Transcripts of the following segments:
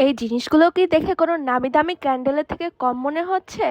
এই জিনিসগুলো কি দেখে কোনো নামি দামি ক্যান্ডেলের থেকে কম মনে হচ্ছে?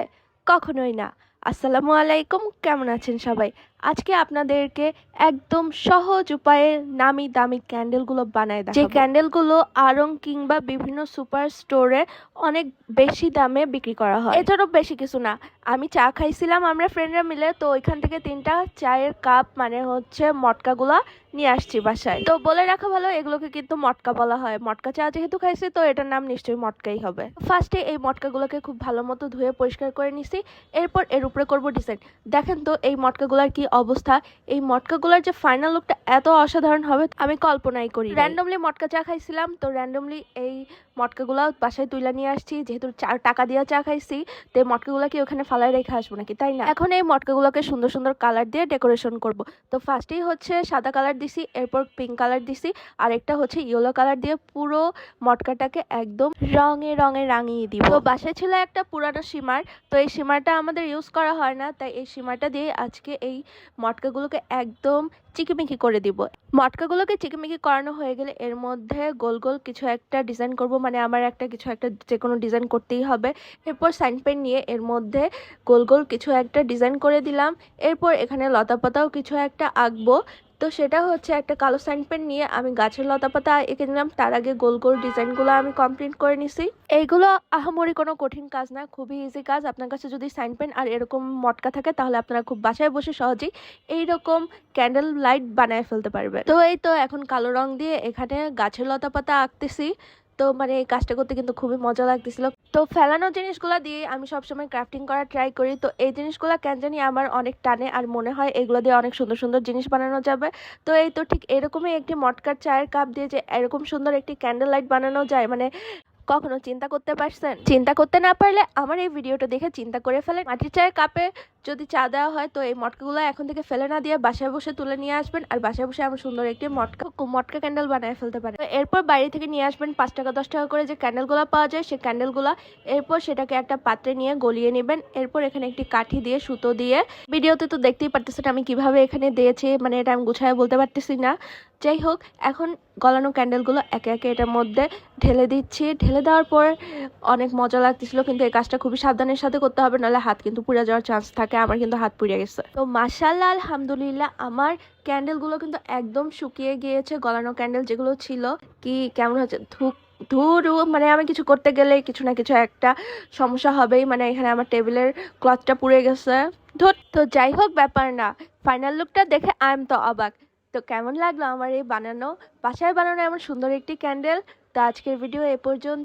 কখনোই না। আসসালামু আলাইকুম, কেমন আছেন সবাই? আজকে আপনাদেরকে একদম সহজ উপায়ে নামি দামি ক্যান্ডেলগুলো বানায় দেখাবো। যে ক্যান্ডেলগুলো আড়ং কিংবা বিভিন্ন সুপার স্টোরে অনেক বেশি দামে বিক্রি করা হয়। এছাড়াও বেশি কিছু না, আমি চা খাইছিলাম আমরা ফ্রেন্ডরা মিলে, তো ওইখান থেকে 3টা চায়ের কাপ মানে হচ্ছে মটকাগুলা নিয়ে আসছি বাসায়। তো বলে রাখা ভালো, এগুলোকে কিন্তু মটকা বলা হয়। মটকা চা যেহেতু খাইছি, তো এটার নাম নিশ্চয়ই মটকাই হবে। ফার্স্টে এই মটকাগুলোকে খুব ভালো মতো ধুয়ে পরিষ্কার করে নিছি। এরপর এর উপরে করব ডিজাইন। দেখেন তো এই মটকাগুলার কি অবস্থা। এই মটকাগুলার যে ফাইনাল লুকটা এত অসাধারণ হবে আমি কল্পনাই করি। র্যান্ডমলি মটকা চা খাইছিলাম, তো র্যান্ডমলি এই মটকাগুলা বাসায় তুলে নিয়ে আসছি। যেহেতু টাকা দিয়ে চা খাইছি, তো এই মটকাগুলাকে ওখানে ফালাই রেখে আসবো নাকি, তাই না? এখন এই মটকাগুলোকে সুন্দর সুন্দর কালার দিয়ে ডেকোরেশন করব। তো ফার্স্টেই হচ্ছে সাদা কালার দিছি, এরপর পিঙ্ক কালার দিছি, আর একটা হচ্ছে ইয়েলো কালার দিয়ে পুরো মটকাটাকে একদম রঙে রঙে রাঙিয়ে দিব। তো বাসায় ছিল একটা পুরানো সিমার, তো এই সিমারটা আমাদের ইউজ করা হয় না, তাই এই সিমারটা দিয়ে আজকে এই মটকাগুলোকে একদম চিকিমিকি করে দিব। মটকাগুলোকে চিকিমিকি করানো হয়ে গেলে এর মধ্যে গোল গোল কিছু একটা ডিজাইন করব, মানে আমার কিছু একটা যে কোনো ডিজাইন করতেই হবে। এরপর সাইন পেন নিয়ে এর মধ্যে গোল গোল কিছু একটা ডিজাইন করে দিলাম। এরপর এখানে লতা পাতাও কিছু একটা আঁকবো। তো সেটা হচ্ছে একটা কালো সাইন পেন নিয়ে আমি গাছের লতা পাতা এঁকে নিলাম। তার আগে গোল গোল ডিজাইনগুলো আমি কমপ্লিট করে নিছি। এইগুলো আহামরি কোনো কঠিন কাজ না, খুবই ইজি কাজ। আপনার কাছে যদি সাইন পেন আর এরকম মটকা থাকে, তাহলে আপনারা খুব বাসায় বসে সহজেই এইরকম ক্যান্ডেল লাইট বানায় ফেলতে পারবেন। তো এই তো এখন কালো রং দিয়ে এখানে গাছের লতা পাতা আঁকতেছি। তো মানে এই কাজটা করতে কিন্তু খুবই মজা লাগতেছিল। তো ফেলানো জিনিসগুলো দিয়ে আমি সবসময় ক্রাফটিং করার ট্রাই করি। তো এই জিনিসগুলো কেন জানি আমার অনেক টানে, আর মনে হয় এগুলো দিয়ে অনেক সুন্দর সুন্দর জিনিস বানানো যাবে। তো এই তো ঠিক এরকমই একটি মটকার চায়ের কাপ দিয়ে যে এরকম সুন্দর একটি ক্যান্ডেল লাইট বানানো যায়, মানে কখনো চিন্তা করতে পারছেন? চিন্তা করতে না পারলে আমার এই ভিডিওটা দেখে চিন্তা করে ফেলেন। মাটির চায়ের কাপে যদি চা দেওয়া হয়, তো এই মটকাগুলো এখন থেকে ফেলে না দিয়ে বাসায় বসে তুলে নিয়ে আসবেন, আর বাসায় বসে আমার সুন্দর একটি মটকা ক্যান্ডেল বানিয়ে ফেলতে পারেন। এরপর বাইরে থেকে নিয়ে আসবেন 5 টাকা 10 টাকা করে যে ক্যান্ডেলগুলো পাওয়া যায়, সেই ক্যান্ডেলগুলো। এরপর সেটাকে একটা পাত্রে নিয়ে গলিয়ে নেবেন। এরপর এখানে একটি কাঠি দিয়ে সুতো দিয়ে, ভিডিওতে তো দেখতেই পারতেছেন আমি কিভাবে এখানে দিয়েছি, মানে এটা আমি গুছায় বলতে পারতেছি না। যাই হোক, এখন গলানো ক্যান্ডেলগুলো একে একে এটার মধ্যে ঢেলে দিচ্ছি। ঢেলে দেওয়ার পর অনেক মজা লাগতেছিল, কিন্তু এই কাজটা খুবই সাবধানের সাথে করতে হবে, নাহলে হাত কিন্তু পুড়ে যাওয়ার চান্স থাকে। আমার কিন্তু হাত পুড়ে গেছে। তো মাশাআল্লাহ, আলহামদুলিল্লাহ, আমার ক্যান্ডেলগুলো কিন্তু একদম শুকিয়ে গিয়েছে। গলানো ক্যান্ডেল যেগুলো ছিল, কি কেমন হচ্ছে, ধুরু, মানে আমি কিছু করতে গেলে কিছু না কিছু একটা সমস্যা হবেই। মানে এখানে আমার টেবিলের ক্লথটা পুড়ে গেছে। ধুর, তো যাই হোক, ব্যাপার না। ফাইনাল লুকটা দেখে আই এম তো অবাক। তো কেমন লাগলো আমার এই বাসায় বানানো এমন সুন্দর একটি ক্যান্ডেল? তো আজকের ভিডিও এ পর্যন্ত।